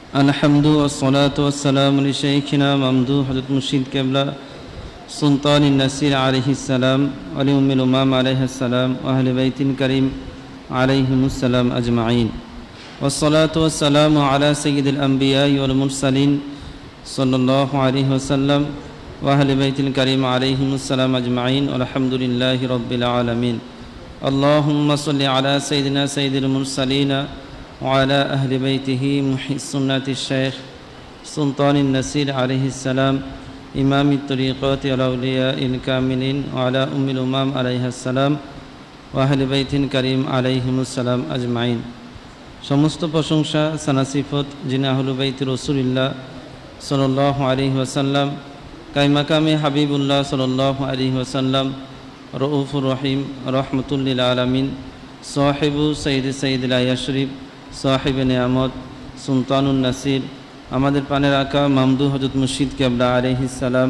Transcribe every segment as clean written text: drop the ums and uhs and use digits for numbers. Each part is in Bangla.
الحمد والصلاة والسلام لشيخنا ممدوح حضرت مرشد قبلة سلطان النصير عليه السلام ولأم الأمام عليه السلام وأهل بيت الكريم عليهم السلام أجمعين والصلاة والسلام على سيد الأنبياء والمرسلين صلى الله عليه وسلم وأهل بيت الكريم عليهم السلام أجمعين والحمد لله رب العالمين اللهم صل على سيدنا سيد المرسلين وعلى أهل بيته محي السنة الشيخ سلطان النصير عليه السلام إمام الطريقات الأولياء الكاملين وعلى أم الأمام عليها السلام ওয়াহলে বাইতিন করিম আলাইহিমুসসালাম আজমাইন। সমস্ত প্রশংসা সানাসিফত যিনি আহলে বাইত রাসূলুল্লাহ সাল্লাল্লাহু আলাইহি ওয়াসাল্লাম কাইমাকামে হাবিবুল্লাহ সাল্লাল্লাহু আলাইহি ওয়াসাল্লাম রউফুর রহিম রহমাতুল লিল আলামিন সাহিবু সাইয়্যিদুল আয়াশরিফ সাহিবে নিয়ামত সুলতানুন নাসির আমাদের পানের আকা মামদুহ হযরত মুর্শিদ কিবলা আলাইহিস সালাম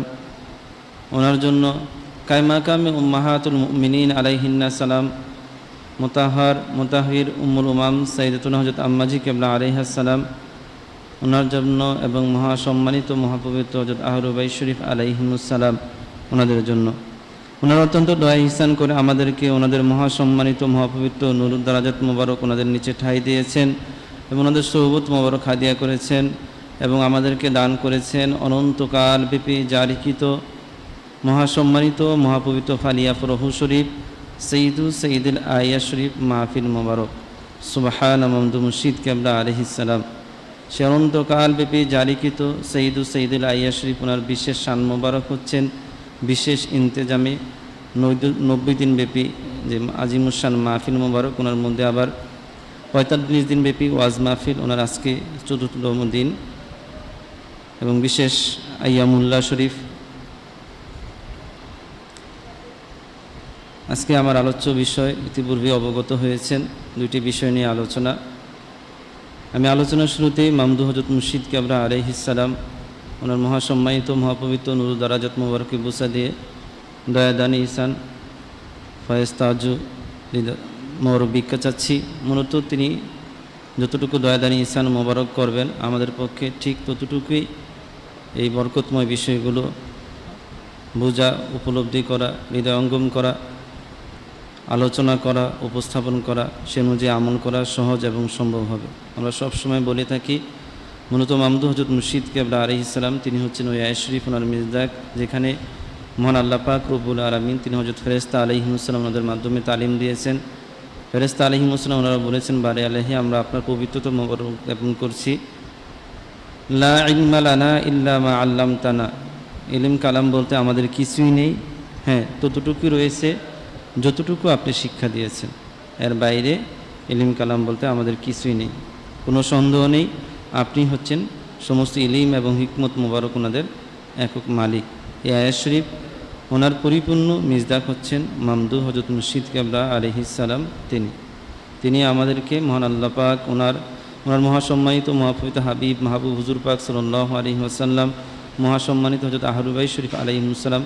ওনার জন্য কায়মাকামে উম্মাহাতুল মুমিনিন আলাইহিন্না সালাম মুতাহার মুতাহির উম্মুল উমাম সাইয়্যিদাতুনা হযরত আম্মাজি কিবলা আলাইহিস সালাম ওনার জন্য এবং মহাসম্মানিত মহাপবিত্র হযরত আহলে বাইত শরীফ আলাইহিমুস সালাম ওনাদের জন্য ওনারা অত্যন্ত দয়া ইহসান করে আমাদেরকে ওনাদের মহাসম্মানিত মহাপবিত্র নুরুদ দারাজাত মুবারক ওনাদের নিচে ঠাঁই দিয়েছেন এবং ওনাদের সোহবত মুবারক হাদিয়া করেছেন এবং আমাদেরকে দান করেছেন অনন্তকাল ব্যাপী জারিকৃত মহাসম্মানিত মহাপবিত্র ফালিয়া ফরহু শরীফ সৈয়দুল আয়া শরীফ মাহফিল মুবারক সুবহান মামদু মুর্শিদ কিবলা আলাইহিস সালাম সে অনন্তকাল ব্যাপী জারিকৃত সৈয়দুল আয়া শরীফ ওনার বিশেষ শান মুবারক হচ্ছেন বিশেষ ইন্তেজামে 90 দিন ব্যাপী যে আজিমুশান মাহফিল মুবারক ওনার মধ্যে আবার 45 দিন ব্যাপী ওয়াজ মাহফিল ওনার আজকে ৪র্থতম দিন এবং বিশেষ আইয়ামুল্লাহ শরীফ। আজকে আমার আলোচ্য বিষয় ইতিপূর্বে অবগত হয়েছেন দুইটি বিষয় নিয়ে আলোচনা। আমি আলোচনার শুরুতেই মামদুহ হযরত মুর্শিদ কিবলা আলাইহিস সালাম ওনার মহাসম্মানিত মহাপবিত্র নুরুদ দারাজাত মুবারকে বুসা দিয়ে দয়াদান ইহসান ফয়েজ তাজু মোর ভিক্ষা চাচ্ছি। মূলত তিনি যতটুকু দয়াদান ইহসান মোবারক করবেন আমাদের পক্ষে ঠিক ততটুকুই এই বরকতময় বিষয়গুলো বোঝা উপলব্ধি করা হৃদয়ঙ্গম করা আলোচনা করা উপস্থাপন করা সে অনুযায়ী আমল করা সহজ এবং সম্ভব হবে। আমরা সবসময় বলে থাকি মূলত মামদুহ হযরত মুর্শিদ কিবলা আলাইহিস সালাম তিনি হচ্ছেন ওই আয়া শরীফ ওনার মিজদাক যেখানে মহান আল্লাহ পাক রব্বুল আলামিন তিনি হযরত ফেরেশতা আলাইহিমুস সালাম ওনাদের মাধ্যমে তালিম দিয়েছেন। ফেরেশতা আলাইহিমুস সালাম ওনারা বলেছেন বারে আলাইহি আমরা আপনার পবিত্রতা মোবারক জ্ঞাপন করছি লা ইলমা লানা ইল্লা মা আল্লামতানা ইলম কালাম বলতে আমাদের কিছুই নেই, হ্যাঁ ততটুকুই রয়েছে যতটুকু আপনি শিক্ষা দিয়েছেন, এর বাইরে ইলম কালাম বলতে আমাদের কিছুই নেই। কোনো সন্দেহ নেই আপনি হচ্ছেন সমস্ত ইলিম এবং হিকমত মুবারক ওনাদের একক মালিক। এই আয়াত শরীফ ওনার পরিপূর্ণ মিজদাক হচ্ছেন মামদুহ হযরত মুর্শিদ কিবলা আলাইহিস সালাম। তিনি আমাদেরকে মহান আল্লাহ পাক ওনার মহাসম্মানিত মহাপবিত্র হাবিব মাহবুব হুজুর পাক সাল্লাল্লাহু আলাইহি ওয়াসাল্লাম মহাসম্মানিত হযরত আহলে বাইত শরীফ আলাইহিমুস সালাম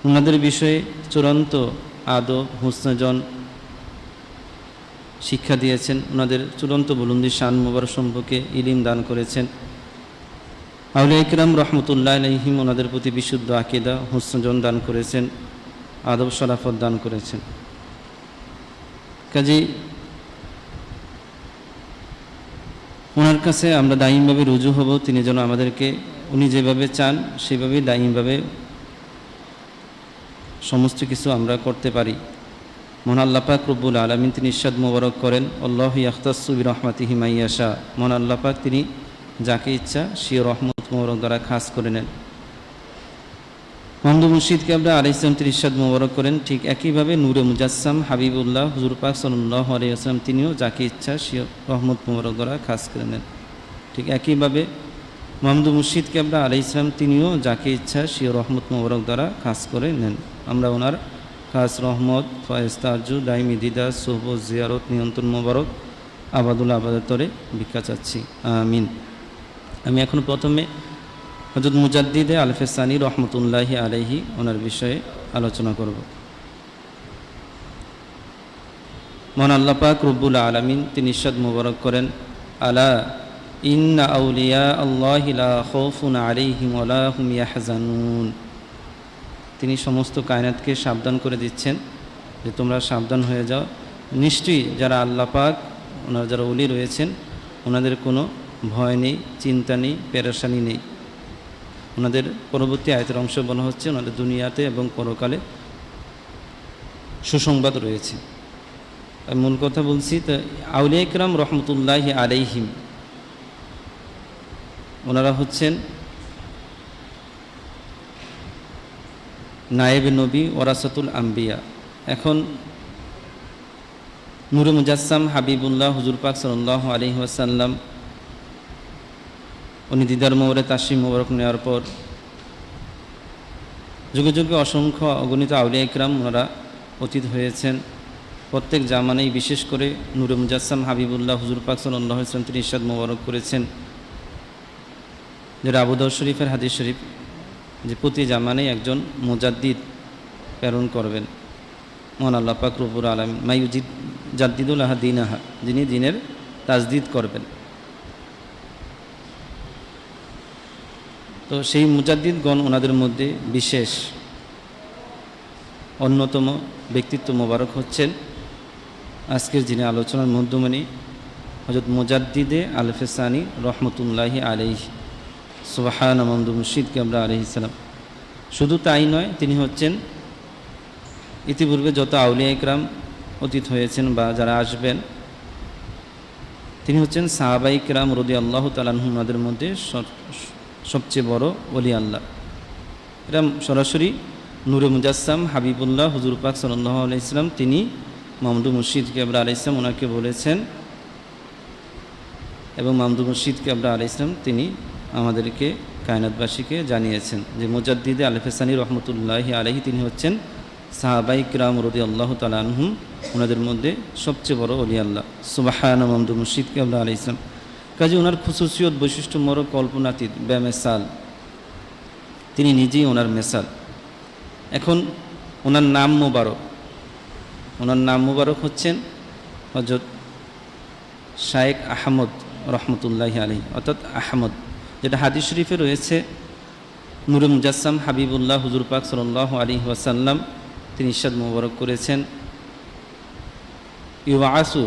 ওনাদের বিষয়ে চূড়ান্ত আদব হুসনজন শিক্ষা দিয়েছেন। ওনাদের চূড়ান্ত বুলন্দি শান মুবারক সম্পর্কে ইলম দান করেছেন। আউলিয়া ইকরাম রহমতুল্লাহ আলাইহিম ওনাদের প্রতি বিশুদ্ধ আকীদা হুসনজন দান করেছেন, আদব শরাফত দান করেছেন। কাজেই ওনার কাছে আমরা দায়ীমভাবে রুজু হব, তিনি যেন আমাদেরকে উনি যেভাবে চান সেভাবেই দায়ীমভাবে সমস্ত কিছু আমরা করতে পারি। মহান আল্লাহ পাক রব্বুল আলামিন তিনি ইরশাদ মুবারক করেন আল্লাহু ইয়াখতাসসু বিরহমাতিহি মান ইয়াশা, মহান আল্লাহ পাক তিনি যাকে ইচ্ছা সে রহমত মুবারক দ্বারা খাস করে নেন। মামদুহ মুর্শিদ কিবলা আলাইহিস সালাম তিনি ইরশাদ মুবারক করেন ঠিক একইভাবে নূরে মুজাসসাম হাবিবুল্লাহ হুজুর পাক সাল্লাল্লাহু আলাইহি ওয়াসাল্লাম তিনিও যাকে ইচ্ছা সে রহমত মুবারক দ্বারা খাস করে নেন। ঠিক একইভাবে মামদুহ মুর্শিদ কিবলা আলাইহিস সালাম তিনিও যাকে ইচ্ছা সে রহমত মুবারক দ্বারা খাস করে নেন। আমরা ওনার খাস রহমত ফয়েজ তাজু দাইমি দিদা সোহবত জিয়ারত নিয়ন্ত্রণ মুবারক আবাদুল আবাদতরে ভিক্ষা চাচ্ছি, আমিন। আমি এখন প্রথমে হযরত মুজাদ্দিদে আলফে সানি রহমতুল্লাহি আলাইহি ওনার বিষয়ে আলোচনা করব। মহান আল্লাহ পাক রব্বুল আলামিন তিনি ইরশাদ মুবারক করেন আলা ইন্না আউলিয়া আল্লাহি লা খাউফুন আলাইহিম ওয়া লা হুম ইয়াহজানুন। তিনি সমস্ত কায়নাতকে সাবধান করে দিচ্ছেন যে তোমরা সাবধান হয়ে যাও, নিশ্চয়ই যারা আল্লাহ পাক ওনারা যারা ওলি রয়েছেন ওনাদের কোনো ভয় নেই, চিন্তা নেই, পেরেশানি নেই। ওনাদের পরবর্তী আয়াতের অংশ বলা হচ্ছে ওনাদের দুনিয়াতে এবং পরকালে সুসংবাদ রয়েছে। মূল কথা বলছি, তো আউলিয়া ইকরাম রহমতুল্লাহি আলাইহিম ওনারা হচ্ছেন নায়েবে নবী ওয়ারাসাতুল আম্বিয়া। এখন নূরে মুজাসসাম হাবিবুল্লাহ হুজুর পাক সাল্লাল্লাহু আলাইহি ওয়াসাল্লাম উনি দিদার মোবারক তাশরিফ মোবারক নেওয়ার পর যুগে যুগে অসংখ্য অগণিত আউলিয়া ইকরাম ওনারা অতীত হয়েছেন। প্রত্যেক জামানেই বিশেষ করে নূরে মুজাসসাম হাবিবুল্লাহ হুজুর পাক সাল্লাল্লাহু আলাইহি ওয়াসাল্লাম তিনি ইরশাদ মোবারক করেছেন, যেটা আবু দাউদ শরীফের হাদিস শরীফ, যে প্রতি জামানেই একজন মুজাদ্দিদ প্রেরণ করবেন মহান আল্লাহ পাক রব্বুল আলামিন। মাইউজিদ জাদ্দিদুল আহা দীনাহা, যিনি দিনের তাজদিদ করবেন। তো সেই মুজাদ্দিদগণ ওনাদের মধ্যে বিশেষ অন্যতম ব্যক্তিত্ব মোবারক হচ্ছেন আজকের যিনি আলোচনার মধ্যমণি হযরত মুজাদ্দিদে আল-ফেসানি রহমতুল্লাহি আলাইহি সুবহান মামদু মুর্শিদ কেবলা আলাইহিস সালাম। শুধু তাই নয়, তিনি হচ্ছেন ইতিপূর্বে যত আউলিয়া ইকরাম অতীত হয়েছেন বা যারা আসবেন, তিনি হচ্ছেন সাহাবা ইকরাম রাদিয়াল্লাহু তাআলা আনহুম ওনাদের মধ্যে সবচেয়ে বড় ওলি আল্লাহ। এরা সরাসরি নূরে মুজাসসাম হাবিবুল্লাহ হুজুর পাক সাল্লাল্লাহু আলাইহি ওয়াসাল্লাম তিনি মামদু মুর্শিদ কেবলা আলাইহিস সালাম ওনাকে বলেছেন, এবং মামদু মুর্শিদ কেবলা আলাইহিস সালাম তিনি আমাদেরকে কায়নাতবাসীকে জানিয়েছেন যে মুজাদ্দিদে আল-ফেসানি রহমতুল্লাহি আলাইহি তিনি হচ্ছেন সাহাবাই কিরাম রাদিয়াল্লাহু তাআলা আনহুম ওনাদের মধ্যে সবচেয়ে বড় ওলি আল্লাহ। সুবহান মামদু মুর্শিদ কেবলা আলাইহিস সালাম। কাজে ওনার খুসুসিয়ত বৈশিষ্ট্য মর কল্পনাতীত বেমেসাল, তিনি নিজেই ওনার মেসাল। এখন ওনার নাম মুবারক হচ্ছেন হযরত শায়েখ আহমদ রহমতুল্লাহি আলাইহি, অর্থাৎ আহমদ, যেটা হাদিস শরীফে রয়েছে। নূরে মুজাসসাম হাবিবুল্লাহ হুজুর পাক সাল্লাল্লাহু আলাইহি ওয়াসাল্লাম তিনি ইরশাদ মুবারক করেছেন, ইউআসু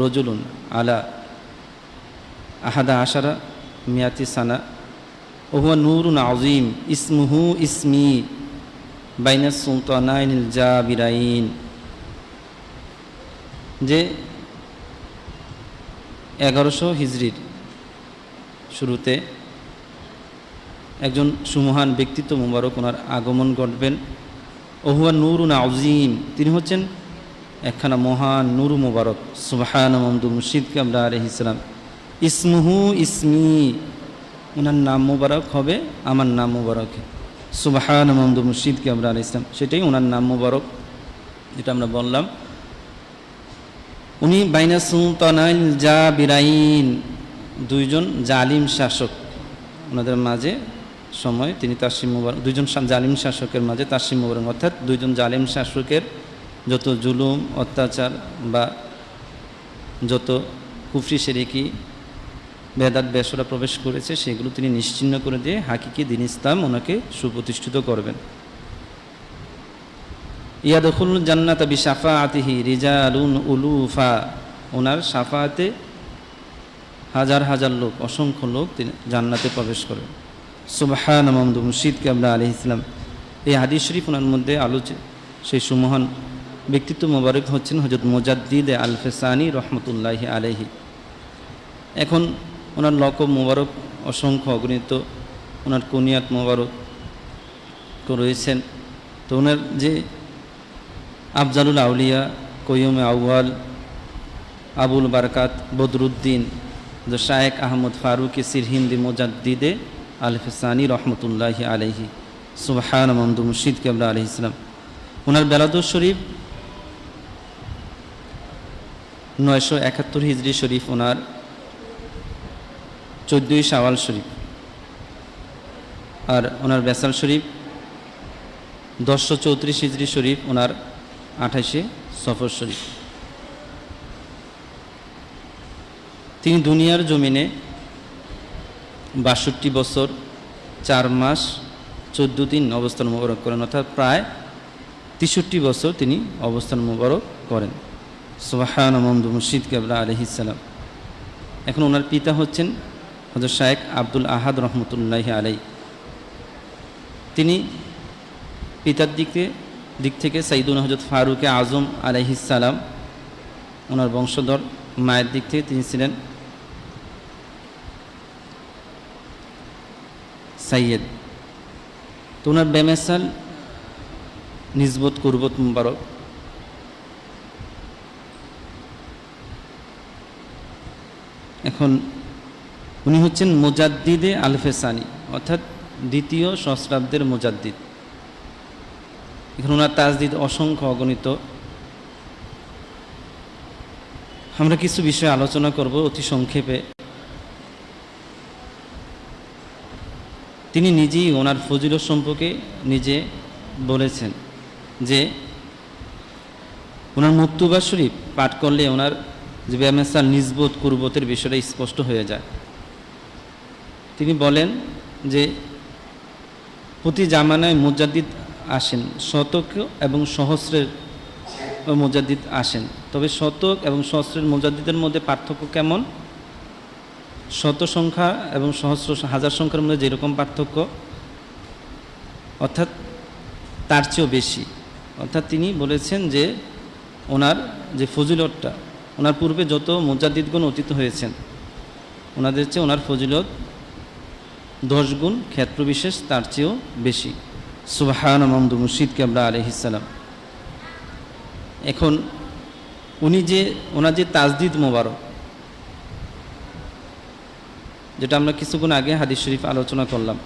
রজুলুন আলা আহাদা আশারা মিয়াতি সানা ওহুয়া নূরুন আযীম ইসমুহু ইসমি বাইনাস সুলতানাইনিল জাবিরাইন। যে 1100 হিজরির শুরুতে একজন সুমহান ব্যক্তিত্ব মুবারক ওনার আগমন ঘটবেন। ওহুয়া নূরুন আযীম, তিনি হচ্ছেন একখানা মহান নূর মুবারক। সুবহান মামদু মুর্শিদ কেবলা আলাইহিস সালাম। ইসমুহু ইসমি, ওনার নাম মুবারক হবে আমার নাম মুবারক। সুবহান মামদু মুর্শিদ কেবলা আলাইহিস সালাম, সেটাই ওনার নাম মুবারক যেটা আমরা বললাম। উনি বাইনা সুলতানাইল জাবিরাইন, দুইজন জালিম শাসক ওনাদের মাঝে সময় তিনি তাশরিফ মুবারক, দুইজন জালিম শাসকের মাঝে তাশরিফ মুবারক, অর্থাৎ দুইজন জালিম শাসকের যত জুলুম অত্যাচার বা যত কুফরি শিরকি বেদাত বেশরা প্রবেশ করেছে সেগুলো তিনি নিশ্চিহ্ন করে দিয়ে হাকিকি দ্বীন ইসলাম ওনাকে সুপ্রতিষ্ঠিত করবেন। ইয়াদখুলুল জান্নাতা বিশাফাআতিহি রিজালুন উলুফা, ওনার শাফাতে হাজার হাজার লোক, অসংখ্য লোক তিনি জান্নাতে প্রবেশ করেন। সুবহান মামদু মুর্শিদ কেবলা আলাইহিস সালাম। এই হাদিস শরীফ ওনার মধ্যে আলোচিত সেই সুমহান ব্যক্তিত্ব মোবারক হচ্ছেন হযরত মুজাদ্দিদে আল-ফেসানি রহমতুল্লাহি আলাইহি। এখন ওনার লকব মোবারক অসংখ্য অগণিত, ওনার কুনিয়াত মোবারক রয়েছেন। তো ওনার যে আফজালুল আউলিয়া, কয়ুমে আউয়াল, আবুল বারকাত, বদরুদ্দিন, যে শায়েখ আহমদ ফারুকি সিরহিন্দি মুজাদ্দিদে আল-ফেসানি রহমতুল্লাহি আলাইহি। সুবহান মামদু মুর্শিদ কেবলা আলাইহিস সালাম। ওনার বেলাদুর শরীফ 971 হিজরি শরীফ, ওনার 14ই শাওয়াল শরীফ, আর ওনার বেসাল শরীফ 1034 হিজরি শরীফ, ওনার 28শে সফর শরীফ। তিনি দুনিয়ার জমিনে ৬২ বছর ৪ মাস ১৪ দিন অবস্থান মোবারক করেন, অর্থাৎ প্রায় ৬৩ বছর তিনি অবস্থান মোবারক করেন। সুবহান মামদু মুর্শিদ কেবলা আলাইহিস সালাম। এখন ওনার পিতা হচ্ছেন হযরত শায়েখ আব্দুল আহাদ রহমতুল্লাহি আলাই। তিনি পিতার দিক থেকে সাইয়্যিদুনা হযরত ফারুক আজম আলাইহিস সালাম ওনার বংশধর। মায়ের দিক থেকে তিনি ছিলেন সাইয়েদ। তো ওনার বেমেসাল নিসবত কুরবত মুবারক। এখন উনি হচ্ছেন মুজাদ্দিদে আলফে সানি, অর্থাৎ দ্বিতীয় সহস্রাব্দের মুজাদ্দিদ। এখন ওনার তাজদিদ অসংখ্য অগণিত। আমরা কিছু বিষয় আলোচনা করব অতি সংক্ষেপে। তিনি নিজেই ওনার ফজিলত সম্পর্কে নিজে বলেছেন যে ওনার মুক্তুবা শরীফ পাঠ করলে ওনার যে বেমেসাল নিসবত কুরবতের বিষয়টা স্পষ্ট হয়ে যায়। তিনি বলেন যে প্রতি জামানায় মুজাদ্দিদ আসেন, শতক এবং সহস্রের মুজাদ্দিদ আসেন। তবে শতক এবং সহস্রের মুজাদ্দিদের মধ্যে পার্থক্য কেমন? শত সংখ্যা এবং সহস্র হাজার সংখ্যার মধ্যে যেরকম পার্থক্য, অর্থাৎ তার চেয়েও বেশি। অর্থাৎ তিনি বলেছেন যে ওনার যে ফজিলতটা, ওনার পূর্বে যত মুজাদ্দিদগণ অতীত হয়েছেন ওনাদের চেয়ে ওনার ফজিলত 10 গুণ ক্ষেত্রবিশেষ তার চেয়েও বেশি। সুবহান মামদু মুর্শিদ কেবলা আলাইহিস সালাম। এখন ওনার যে তাজদিদ মোবারক, যেটা আমরা কিছুক্ষণ আগে হাদিস শরীফ আলোচনা করলাম,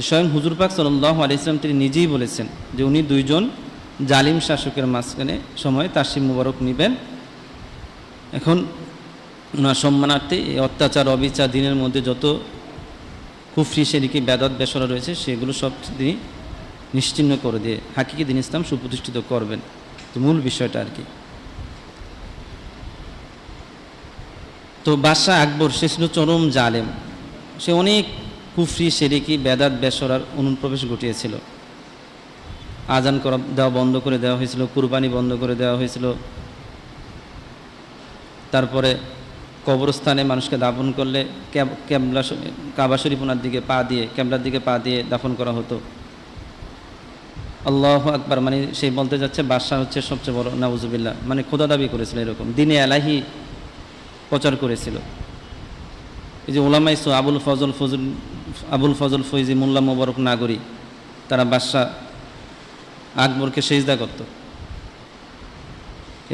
স্বয়ং হুজুর পাক সাল্লাল্লাহু আলাইহি ওয়াসাল্লাম তিনি নিজেই বলেছেন যে উনি 2 জন জালিম শাসকের মাঝখানে সময় তাসিম মুবারক নেবেন। এখন ওনার সম্মানার্থে এই অত্যাচার অবিচার দিনের মধ্যে যত কুফরি শিরকি বেদাত বেশরা রয়েছে সেগুলো সব তিনি নিশ্চিহ্ন করে দিয়ে হাকিকি দ্বীন ইসলাম সুপ্রতিষ্ঠিত করবেন। তো মূল বিষয়টা আর কি। তো বাদশাহ আকবর সে ছিল চরম জালেম। সে অনেক কুফরি শিরকি বেদাত বেশরার অনুপ্রবেশ ঘটিয়েছিল। আজান দেওয়া বন্ধ করে দেওয়া হয়েছিল, কুরবানি বন্ধ করে দেওয়া হয়েছিল। তারপরে কবরস্থানে মানুষকে দাফন করলে কাবা শরীফ ওনার দিকে পা দিয়ে, কেবলার দিকে পা দিয়ে দাফন করা হতো। আল্লাহু আকবার, মানে সেই বলতে যাচ্ছে বাদশাহ হচ্ছে সবচেয়ে বড়, নাউজুবিল্লাহ, মানে খোদা দাবি করেছিল। এরকম দিনে এলাহি প্রচার করেছিল। এই যে ওলামাই আবুল ফজল ফৈজি মোল্লা মোবারক নাগরী, তারা বাদশাহ আকবরকে সেজদা করত।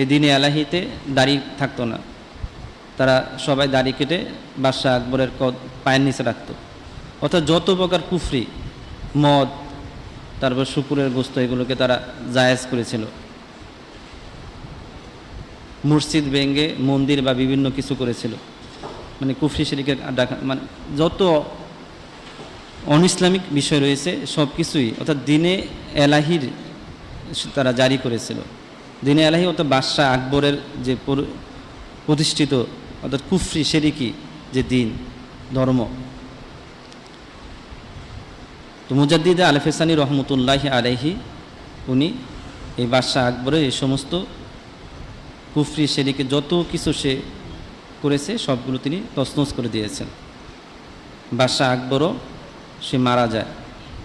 এই দিনে এলাহিতে দাড়ি থাকতো না, তারা সবাই দাড়ি কেটে বাদশাহ আকবরের পায়ের নিচে রাখত। অর্থাৎ যত প্রকার কুফরি, মদ, তারপর শুকুরের গোস্ত, এগুলোকে তারা জায়েজ করেছিল। মসজিদ ভেঙে মন্দির বা বিভিন্ন কিছু করেছিল, মানে কুফরি শিরকে ডাকা, মানে যত অনইসলামিক বিষয় রয়েছে সব কিছুই, অর্থাৎ দিনে এলাহির তারা জারি করেছিল। দিনে এলাহি অর্থাৎ বাদশাহ আকবরের যে প্রতিষ্ঠিত অর্থাৎ কুফরি শিরকি যে দিন ধর্ম। তো মুজাদ্দিদে আলফে সানি রহমতুল্লাহি আলাইহি উনি এই বাদশাহ আকবরের এই সমস্ত কুফরি শিরকি যত কিছু সে করেছে সবগুলো তিনি তছনছ করে দিয়েছেন। বাদশাহ আকবরও সে মারা যায়,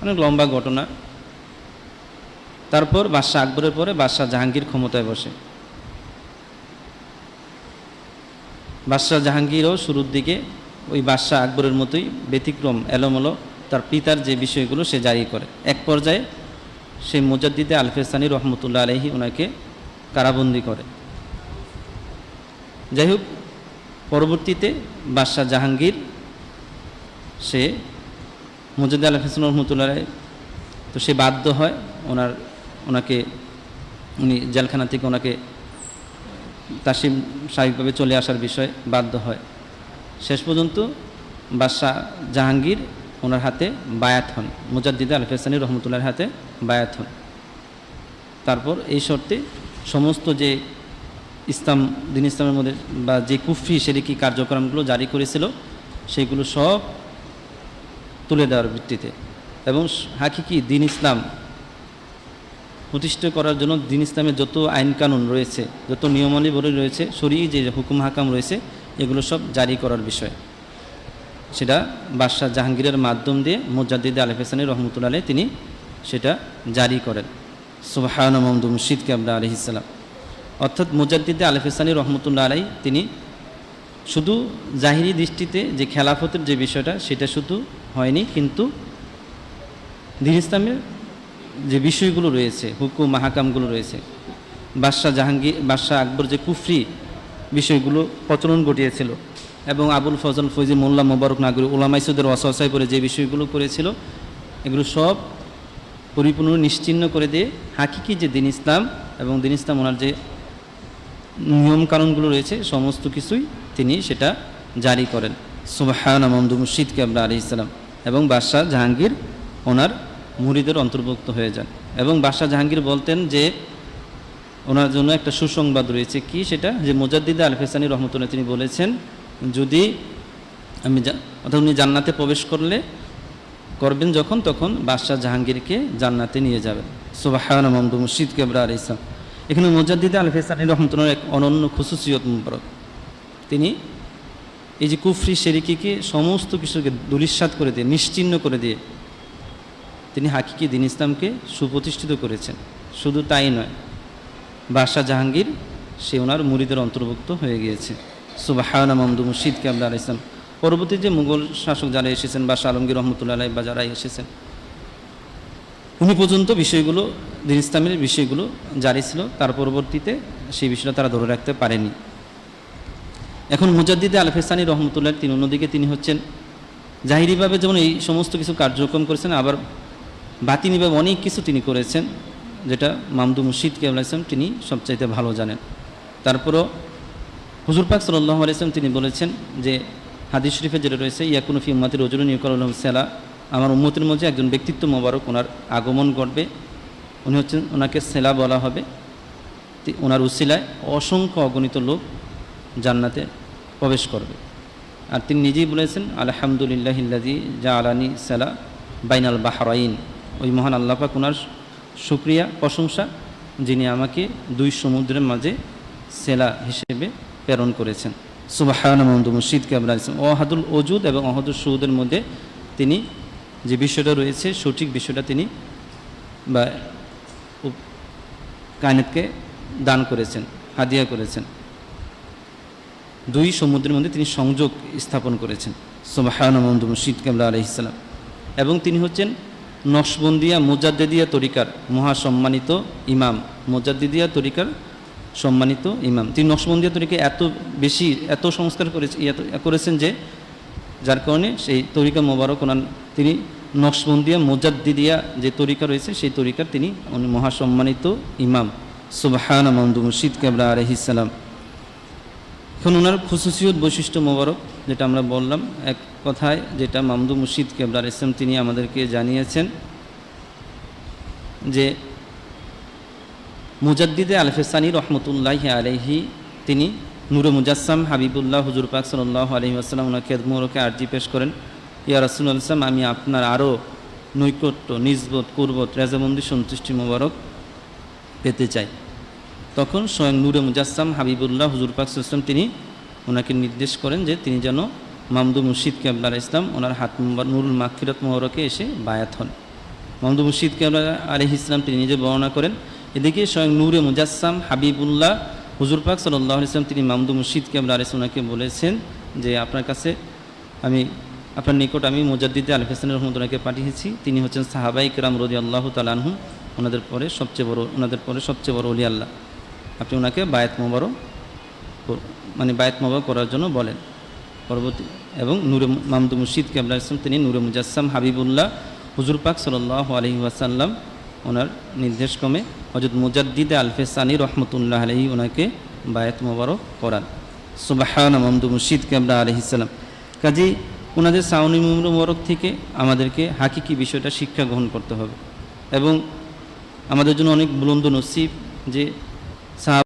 অনেক লম্বা ঘটনা। তারপর বাদশাহ আকবরের পরে বাদশাহ জাহাঙ্গীর ক্ষমতায় বসে। বাদশাহ জাহাঙ্গীরও শুরুর দিকে ওই বাদশাহ আকবরের মতোই ব্যতিক্রম এলোমেলো তার পিতার যে বিষয়গুলো সে জারি করে। এক পর্যায়ে সে মুজাদ্দিদে আলফে সানি রহমতুল্লাহ আলাইহি ওনাকে কারাবন্দি করে। যাই হোক, পরবর্তীতে বাদশাহ জাহাঙ্গীর সে মুজাদ্দিদ আলফে সানি রহমতুল্লাহ আলাইহি, তো সে বাধ্য হয় উনি জেলখানা থেকে ওনাকে তাসিম স্বাভাবিকভাবে চলে আসার বিষয়ে বাধ্য হয়। শেষ পর্যন্ত বাদশাহ জাহাঙ্গীর ওনার হাতে বায়াত হন, মুজাদ্দিদ আলফে সানি রহমতুল্লাহর হাতে বায়াত হন। তারপর এই শর্তে সমস্ত যে দিন ইসলামের মধ্যে বা যে কুফরি শিরকি কার্যক্রমগুলো জারি করেছিল সেগুলো সব তুলে দেওয়ার ভিত্তিতে এবং হাকিকি দিন ইসলাম প্রতিষ্ঠা করার জন্য দিন ইসলামের যত আইন কানুন রয়েছে, যত নিয়মাবলী রয়েছে, শরীয়ী যে হুকুম হাকাম রয়েছে, এগুলো সব জারি করার বিষয়। সেটা বাদশাহ জাহাঙ্গীরের মাধ্যম দিয়ে মুজাদ্দিদ আল হাসানী রহমতুল্লাহ আলাইহি তিনি সেটা জারি করেন। সুবহান মাহমুদ মুর্শিদ কেবলা আলাইহিস সালাম। অর্থাৎ মুজাদ্দিদ আল হাসানী রহমতুল্লাহ আলাইহি তিনি শুধু জাহিরি দৃষ্টিতে যে খেলাফতের যে বিষয়টা সেটা শুধু হয়নি, কিন্তু দিন ইসলামের যে বিষয়গুলো রয়েছে, হুকুম মাহাকামগুলো রয়েছে, বাদশাহ আকবর যে কুফরি বিষয়গুলো প্রচলন ঘটিয়েছিল এবং আবুল ফজল ফৈজি মোল্লা মোবারক নাগরী ওলামাইসুদের ওয়াসওয়াসায় করে যে বিষয়গুলো করেছিল, এগুলো সব পরিপূর্ণ নিশ্চিহ্ন করে দিয়ে হাকিকি যে দিন ইসলাম এবং দিন ইসলাম ওনার যে নিয়মকানুনগুলো রয়েছে সমস্ত কিছুই তিনি সেটা জারি করেন। সুবহান মাহমুদ মুর্শিদ কেবলা আলাইহিস সালাম। এবং বাদশাহ জাহাঙ্গীর ওনার মুরিদের অন্তর্ভুক্ত হয়ে যান। এবং বাদশাহ জাহাঙ্গীর বলতেন যে ওনার জন্য একটা সুসংবাদ রয়েছে, কি সেটা, যে মুজাদ্দিদ আল হাসানী রহমতুল্লাহ তিনি বলেছেন, যদি অর্থাৎ উনি জান্নাতে প্রবেশ করবেন যখন, তখন বাদশাহ জাহাঙ্গীরকে জান্নাতে নিয়ে যাবেন। সুবহান মাহমুদ মুর্শিদ কেবলা আলাইহিস সালাম। এখানে মুজাদ্দিদ আল হাসানী রহমতুল্লাহ এক অনন্য খুসুসিয়ত মুবারক। তিনি এই যে কুফরি শিরকিকে সমস্ত কিছুকে দুলিশ্বাত করে দিয়ে, নিশ্চিহ্ন করে দিয়ে তিনি হাকিকি দিন ইসলামকে সুপ্রতিষ্ঠিত করেছেন। শুধু তাই নয়, বাদশাহ জাহাঙ্গীর সে ওনার মুরিদের অন্তর্ভুক্ত হয়ে গিয়েছে। সুবহান মাহমুদ মুর্শিদ কেবলা আলাইহিস সালাম। পরবর্তী যে মুঘল শাসক যারা এসেছেন, বাদশাহ আলমগীর রহমতুল্লাহ আলাইহি বা যারা এসেছেন, উনি পর্যন্ত বিষয়গুলো দিন ইসলামের বিষয়গুলো জারি ছিল, তার পরবর্তীতে সেই বিষয়টা তারা ধরে রাখতে পারেনি। এখন মুজাদ্দিদ আল হাসানী রহমতুল্লাহ তিনি অন্যদিকে তিনি হচ্ছেন জাহিরিভাবে যেমন এই সমস্ত কিছু কার্যক্রম করেছেন, আবার বাতিনিভাবে অনেক কিছু তিনি করেছেন, যেটা মাহমুদ মুর্শিদ কেবলা ইসলাম তিনি সবচাইতে ভালো জানেন। তারপরও হুজুর পাক সাল্লাল্লাহু আলাইহি ওয়াসাল্লাম তিনি বলেছেন যে হাদিস শরীফে যেটা রয়েছে, ইয়াকুনু ফি উম্মতি রাজুলুন ইউকালু লাহু সালা, আমার উম্মতের মধ্যে একজন ব্যক্তিত্ব মোবারক ওনার আগমন ঘটবে, উনি হচ্ছেন, ওনাকে সেলা বলা হবে, ওনার উসিলায় অসংখ্য অগণিত লোক জান্নাতে প্রবেশ করবে। আর তিনি নিজেই বলেছেন, আলহামদুলিল্লাহিল্লাযী জাআলানি সালা বাইনাল বাহরাইন, ওই মহান আল্লাহ পাক ওনার শুকরিয়া প্রশংসা যিনি আমাকে দুই সমুদ্রের মাঝে সেলা হিসেবে প্রেরণ করেছেন। সুবহান মাহমুদ মুর্শিদ কেবলা আলাইহিস সালাম। অহাদুল ওজুদ এবং অহাদুল শুহুদের মধ্যে তিনি যে বিষয়টা রয়েছে সঠিক বিষয়টা তিনি বা কায়নাতকে দান করেছেন, হাদিয়া করেছেন। দুই সমুদ্রের মধ্যে তিনি সংযোগ স্থাপন করেছেন। সুবহান মাহমুদ মুর্শিদ কেবলা আলাইহিস সালাম। এবং তিনি হচ্ছেন নকশবন্দিয়া মুজাদ্দিদিয়া তরিকার মহাসম্মানিত ইমাম, মুজাদ্দিদিয়া তরিকার সম্মানিত ইমাম। তিনি নকশবন্দিয়া তরিকা এত সংস্কার করেছেন যে যার কারণে সেই তরিকা মোবারক ওনার তিনি নকশবন্দিয়া মুজাদ্দিদিয়া যে তরিকা রয়েছে সেই তরিকার তিনি মহাসম্মানিত ইমাম। সুবহান মাহমুদ মুর্শিদ কেবলা আলাইহিস সালাম। এখন ওনার খুসুসিয়ত বৈশিষ্ট্য মোবারক যেটা আমরা বললাম, এক কথায় যেটা মাহমুদ মুর্শিদ কেবলা আলাইহিস সালাম তিনি আমাদেরকে জানিয়েছেন যে মুজাদ্দিদে আল হাসানী রহমতুল্লাহি আলাইহি তিনি নূরে মুজাসসাম হাবিবুল্লাহ হুজুর পাক সাল্লাল্লাহু আলাইহি ওয়াসাল্লাম ওনার খেদমতকে আরজি পেশ করেন, ইয়া রাসূলুল্লাহ সাল্লাম, আমি আপনার আরও নৈকট্য, নিজবত, কুরবত, রেজামন্দি, সন্তুষ্টি মোবারক পেতে চাই। তখন স্বয়ং নূরে মুজাসসাম হাবিবুল্লাহ হুজুর পাক সাল্লাল্লাহু আলাইহি ওয়াসাল্লাম তিনি ওনাকে নির্দেশ করেন যে তিনি যেন মাহমুদ মুর্শিদ কেবলা আলাইহিস সালাম ওনার হাত মুবারক নুরুল মাগফিরাত মোবারকে এসে বায়াত হন। মাহমুদ মুর্শিদ কেবলা আলাইহিস সালাম তিনি নিজে বর্ণনা করেন। এদিকে স্বয়ং নূরে মুজাসসাম হাবিবুল্লাহ হুজুর পাক সাল্লাল্লাহু আলাইহি ওয়াসাল্লাম তিনি মাহমুদ মুর্শিদ কেবলা আলাইহিস সালামকে বলেছেন যে আপনার কাছে আপনার নিকট আমি মুজাদ্দিদ আল হাসানী রহমতুল্লাহকে পাঠিয়েছি, তিনি হচ্ছেন সাহাবায়ে কেরাম রাদিয়াল্লাহু তাআলা আনহুম, ওনাদের পরে সবচেয়ে বড় ওলি আল্লাহ, আপনি ওনাকে বায়াত মোবারক করার জন্য বলেন। পরবর্তী এবং নূরে মাহমুদ মুর্শিদ কেবলা আলাইহিস সালাম তিনি নূরে মুজাসসাম হাবিবুল্লাহ হুজুর পাক সাল্লাল্লাহু আলাইহি ওয়াসাল্লাম ওনার নির্দেশক্রমে হযরত মুজাদ্দিদ আল হাসানী রহমতুল্লাহ আলাইহি ওনাকে বায়াত মোবারক করান। সুবহান মাহমুদ মুর্শিদ কেবলা আলাইহিস সালাম। কাজেই ওনাদের সাউনি মোবারক থেকে আমাদেরকে হাকিকি বিষয়টা শিক্ষা গ্রহণ করতে হবে এবং আমাদের জন্য অনেক বুলন্দ নসিব যে